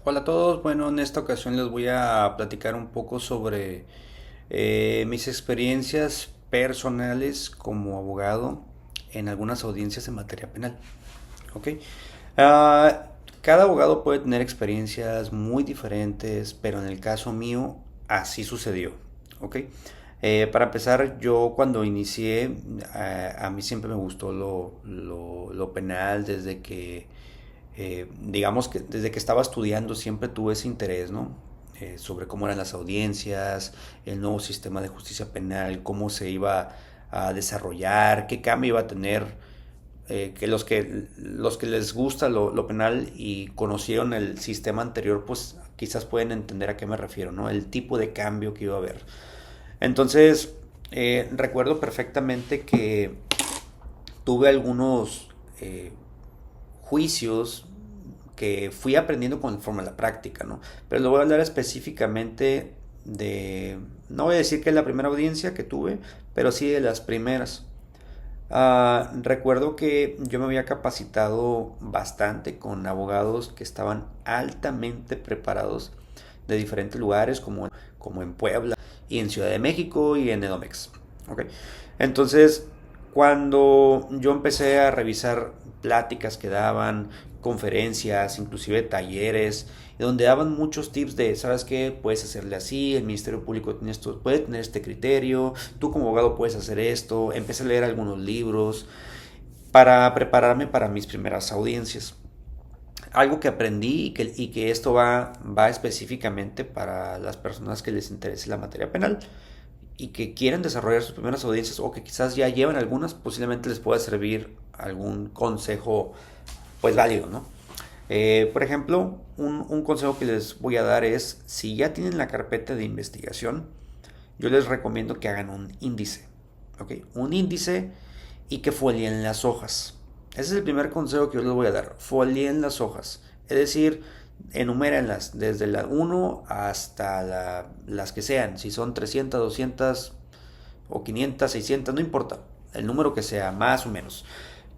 Hola a todos, bueno, en esta ocasión les voy a platicar un poco sobre mis experiencias personales como abogado en algunas audiencias en materia penal. ¿Ok? Ah, Cada abogado puede tener experiencias muy diferentes, pero en el caso mío así sucedió. ¿Ok? Para empezar, yo cuando inicié, a mí siempre me gustó lo penal desde que digamos que desde que estaba estudiando siempre tuve ese interés, ¿no? Sobre cómo eran las audiencias, el nuevo sistema de justicia penal, cómo se iba a desarrollar, qué cambio iba a tener, los que les gusta lo penal y conocieron el sistema anterior, pues quizás pueden entender a qué me refiero, ¿no? El tipo de cambio que iba a haber. Entonces, recuerdo perfectamente que tuve algunos juicios que fui aprendiendo conforme a la práctica, ¿no? Pero le voy a hablar específicamente de, no voy a decir que es la primera audiencia que tuve, pero sí de las primeras. Recuerdo que yo me había capacitado bastante con abogados que estaban altamente preparados de diferentes lugares, como en Puebla y en Ciudad de México y en Edomex. ¿Ok? Entonces, cuando yo empecé a revisar pláticas que daban, conferencias, inclusive talleres, donde daban muchos tips de, ¿sabes qué? Puedes hacerle así, el Ministerio Público tiene esto, puede tener este criterio, tú como abogado puedes hacer esto. Empecé a leer algunos libros para prepararme para mis primeras audiencias. Algo que aprendí y que esto va específicamente para las personas que les interese la materia penal y que quieren desarrollar sus primeras audiencias o que quizás ya llevan algunas, posiblemente les pueda servir algún consejo pues válido, ¿no? Por ejemplo, un consejo que les voy a dar es, si ya tienen la carpeta de investigación, yo les recomiendo que hagan un índice, ¿ok? Un índice y que folien las hojas. Ese es el primer consejo que yo les voy a dar, folien las hojas. Es decir, enumérenlas desde la uno hasta las que sean, si son 300, 200 o 500, 600, no importa, el número que sea, más o menos,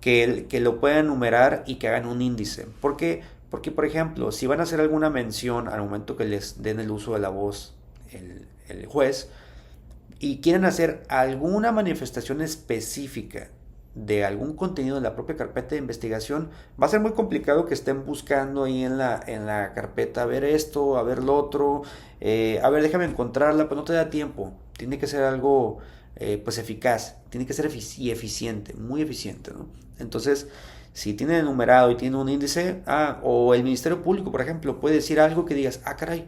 que lo puedan numerar y que hagan un índice. ¿Por qué? Porque, por ejemplo, si van a hacer alguna mención al momento que les den el uso de la voz el juez y quieren hacer alguna manifestación específica de algún contenido de la propia carpeta de investigación, va a ser muy complicado que estén buscando ahí en la carpeta a ver esto, a ver lo otro, a ver, déjame encontrarla, pues no te da tiempo. Tiene que ser algo pues eficaz, tiene que ser y eficiente, muy eficiente, ¿no? Entonces, si tiene enumerado y tiene un índice, o el Ministerio Público, por ejemplo, puede decir algo que digas, caray,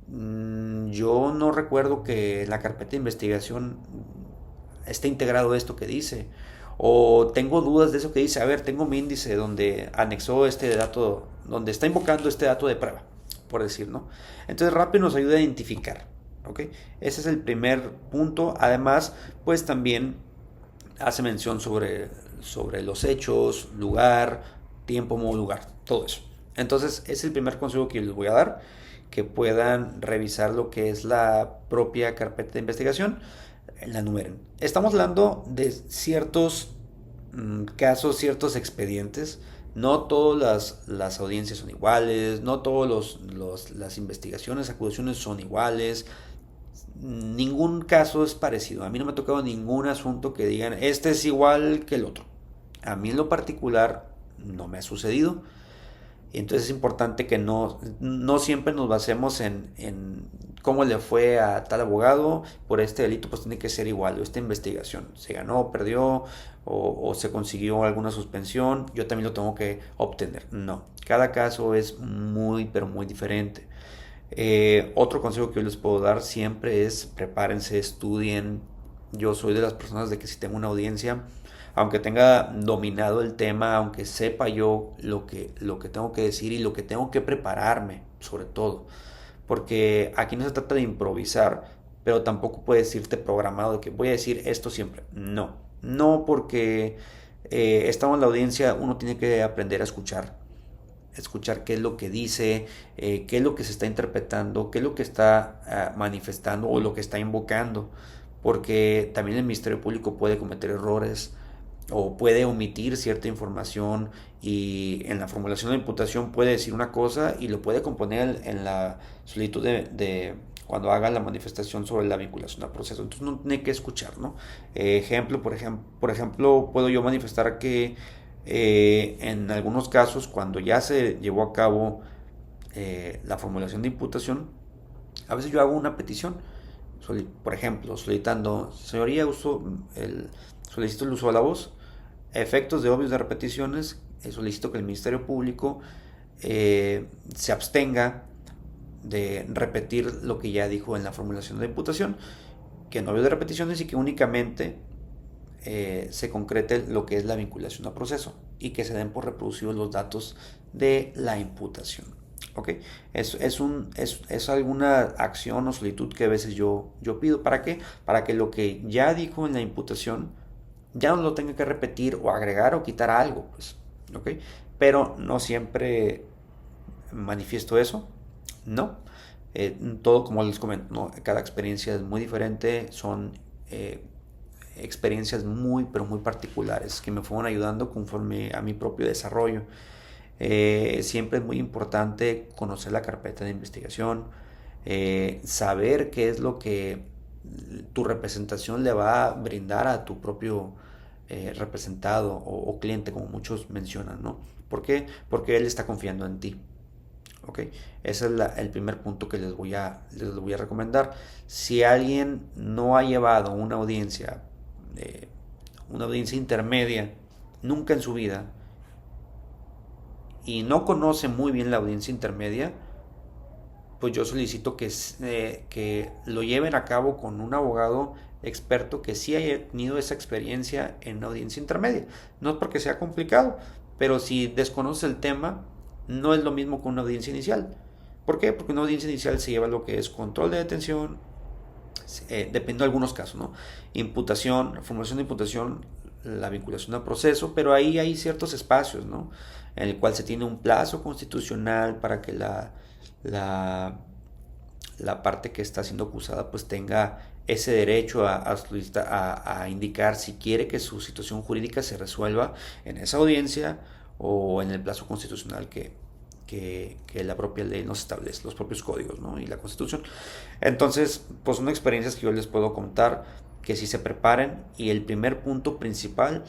yo no recuerdo que en la carpeta de investigación esté integrado esto que dice. O tengo dudas de eso que dice. A ver, tengo mi índice donde anexó este dato, donde está invocando este dato de prueba, por decir, ¿no? Entonces rápido nos ayuda a identificar, ¿ok? Ese es el primer punto. Además, pues también hace mención sobre los hechos, lugar, tiempo, modo, lugar, todo eso. Entonces, es el primer consejo que les voy a dar, que puedan revisar lo que es la propia carpeta de investigación, la numeren. Estamos hablando de ciertos casos, ciertos expedientes. No todas las audiencias son iguales, no todas las investigaciones, acusaciones son iguales, ningún caso es parecido. A mí no me ha tocado ningún asunto que digan, este es igual que el otro. A mí en lo particular no me ha sucedido. Entonces es importante que no siempre nos basemos en cómo le fue a tal abogado por este delito, pues tiene que ser igual, o esta investigación, se ganó, perdió, o se consiguió alguna suspensión, yo también lo tengo que obtener. No, cada caso es muy, pero muy diferente. Otro consejo que yo les puedo dar siempre es prepárense, estudien. Yo soy de las personas de que si tengo una audiencia, aunque tenga dominado el tema, aunque sepa yo lo que tengo que decir y lo que tengo que prepararme, sobre todo, porque aquí no se trata de improvisar, pero tampoco puedes irte programado de que voy a decir esto siempre. No, no, porque estamos en la audiencia, uno tiene que aprender a escuchar qué es lo que dice, qué es lo que se está interpretando, qué es lo que está manifestando o lo que está invocando, porque también el Ministerio Público puede cometer errores o puede omitir cierta información y en la formulación de la imputación puede decir una cosa y lo puede componer en la solicitud de cuando haga la manifestación sobre la vinculación a proceso. Entonces no tiene que escuchar, ¿no? Por ejemplo, puedo yo manifestar que en algunos casos, cuando ya se llevó a cabo la formulación de imputación, a veces yo hago una petición, por ejemplo, solicitando, señoría, solicito el uso de la voz, efectos de obvios de repeticiones, solicito que el Ministerio Público se abstenga de repetir lo que ya dijo en la formulación de imputación, que no obvio de repeticiones y que únicamente se concrete lo que es la vinculación a proceso y que se den por reproducidos los datos de la imputación. ¿Ok? Es alguna acción o solicitud que a veces yo pido. ¿Para qué? Para que lo que ya dijo en la imputación ya no lo tenga que repetir o agregar o quitar algo, pues. ¿Ok? Pero no siempre manifiesto eso. No. Todo como les comento, ¿no? Cada experiencia es muy diferente. Son experiencias muy, pero muy particulares que me fueron ayudando conforme a mi propio desarrollo. Siempre es muy importante conocer la carpeta de investigación, saber qué es lo que tu representación le va a brindar a tu propio representado o cliente, como muchos mencionan, ¿no? ¿Por qué? Porque él está confiando en ti. ¿Ok? Ese es el primer punto que les voy a recomendar. Si alguien no ha llevado una audiencia intermedia nunca en su vida y no conoce muy bien la audiencia intermedia, pues yo solicito que lo lleven a cabo con un abogado experto que sí haya tenido esa experiencia en audiencia intermedia. No es porque sea complicado, pero si desconoce el tema, no es lo mismo que una audiencia inicial. ¿Por qué? Porque una audiencia inicial se lleva lo que es control de detención, depende de algunos casos, ¿no? Imputación, formulación de imputación, la vinculación al proceso, pero ahí hay ciertos espacios, ¿no? En el cual se tiene un plazo constitucional para que la, la parte que está siendo acusada pues tenga ese derecho a indicar si quiere que su situación jurídica se resuelva en esa audiencia o en el plazo constitucional que la propia ley nos establece, los propios códigos, ¿no? Y la Constitución. Entonces, pues son experiencias que yo les puedo contar, que si se preparen, y el primer punto principal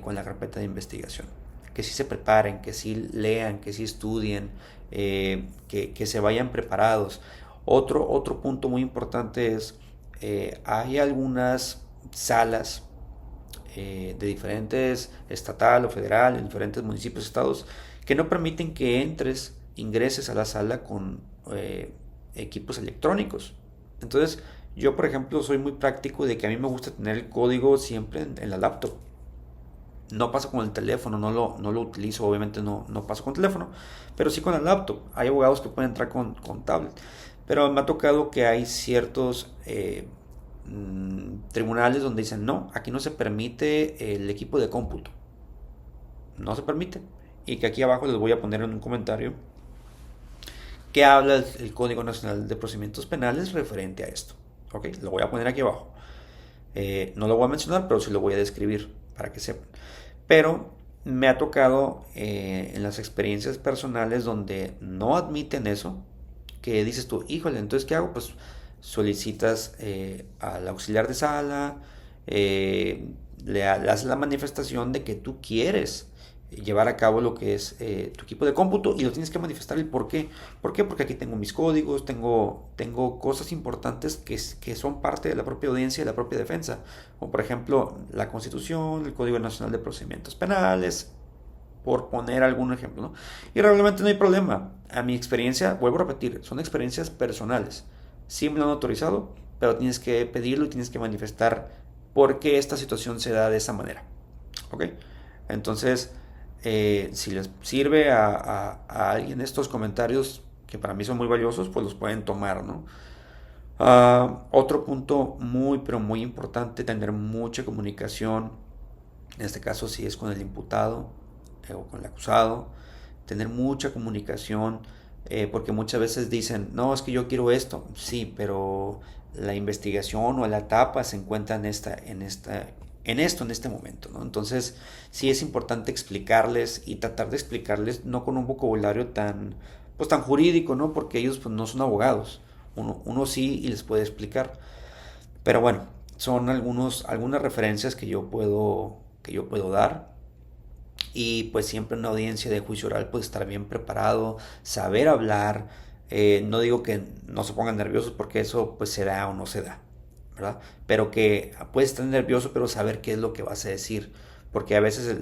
con la carpeta de investigación, que si se preparen, que si lean, que si estudien, que se vayan preparados. Otro punto muy importante es, hay algunas salas de diferentes, estatal o federal, en diferentes municipios, estados, que no permiten que ingreses a la sala con equipos electrónicos. Entonces, yo por ejemplo soy muy práctico de que a mí me gusta tener el código siempre en la laptop. No pasa con el teléfono, no lo utilizo, obviamente no paso con teléfono, pero sí con la laptop. Hay abogados que pueden entrar con tablet, pero me ha tocado que hay ciertos tribunales donde dicen, no, aquí no se permite el equipo de cómputo, no se permite, y que aquí abajo les voy a poner en un comentario que habla el Código Nacional de Procedimientos Penales referente a esto. ¿Ok? Lo voy a poner aquí abajo. No lo voy a mencionar, pero sí lo voy a describir para que sepan. Pero me ha tocado en las experiencias personales donde no admiten eso, que dices tú, híjole, entonces ¿qué hago? Pues solicitas al auxiliar de sala, le haces la manifestación de que tú quieres llevar a cabo lo que es tu equipo de cómputo y lo tienes que manifestar el por qué. ¿Por qué? Porque aquí tengo mis códigos, tengo cosas importantes que son parte de la propia audiencia y de la propia defensa, como por ejemplo la Constitución, el Código Nacional de Procedimientos Penales, por poner algún ejemplo, ¿no? Y realmente no hay problema. A mi experiencia, vuelvo a repetir, son experiencias personales. Sí me lo han autorizado, pero tienes que pedirlo y tienes que manifestar por qué esta situación se da de esa manera. ¿Ok? Entonces, si les sirve a alguien estos comentarios, que para mí son muy valiosos, pues los pueden tomar, ¿no? Otro punto muy, pero muy importante, tener mucha comunicación, en este caso si es con el imputado o con el acusado, tener mucha comunicación, porque muchas veces dicen, no, es que yo quiero esto, sí, pero la investigación o la etapa se encuentra en en este momento, ¿no? Entonces, sí es importante explicarles y tratar de explicarles no con un vocabulario tan, pues tan jurídico, ¿no? Porque ellos pues no son abogados. Uno sí y les puede explicar. Pero bueno, son algunas referencias que yo puedo dar. Y pues siempre en una audiencia de juicio oral pues estar bien preparado, saber hablar. No digo que no se pongan nerviosos porque eso pues se da o no se da, ¿verdad? Pero que puedes estar nervioso pero saber qué es lo que vas a decir. Porque a veces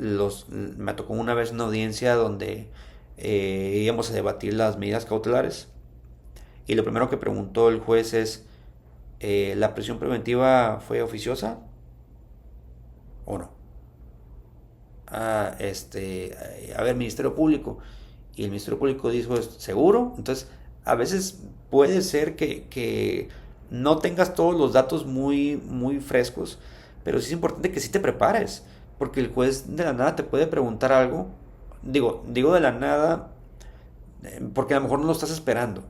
me tocó una vez una audiencia donde íbamos a debatir las medidas cautelares y lo primero que preguntó el juez es, ¿la prisión preventiva fue oficiosa o no? A ver, Ministerio Público. Y el Ministerio Público dijo, ¿seguro? Entonces, a veces puede ser que no tengas todos los datos muy frescos, pero sí es importante que sí te prepares, porque el juez de la nada te puede preguntar algo. Digo de la nada, porque a lo mejor no lo estás esperando,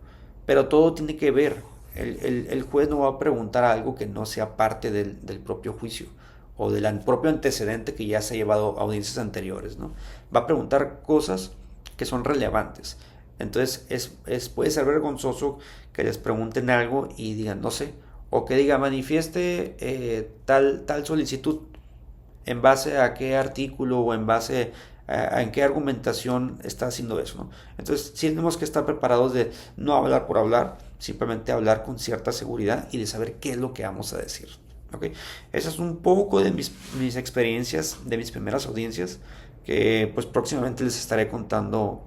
pero todo tiene que ver. El juez no va a preguntar algo que no sea parte del propio juicio o del propio antecedente que ya se ha llevado a audiencias anteriores, ¿no? Va a preguntar cosas que son relevantes. Entonces puede ser vergonzoso que les pregunten algo y digan, no sé, o que diga, manifieste tal solicitud en base a qué artículo o en base en qué argumentación está haciendo eso, ¿no? Entonces, sí tenemos que estar preparados de no hablar por hablar, simplemente hablar con cierta seguridad y de saber qué es lo que vamos a decir. ¿Okay? Esa es un poco de mis experiencias, de mis primeras audiencias, que pues próximamente les estaré contando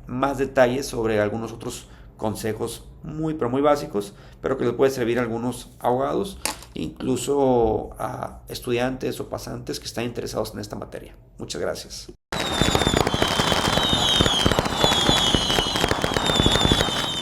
más detalles sobre algunos otros consejos pero muy básicos, pero que les puede servir a algunos abogados, incluso a estudiantes o pasantes que están interesados en esta materia. Muchas gracias.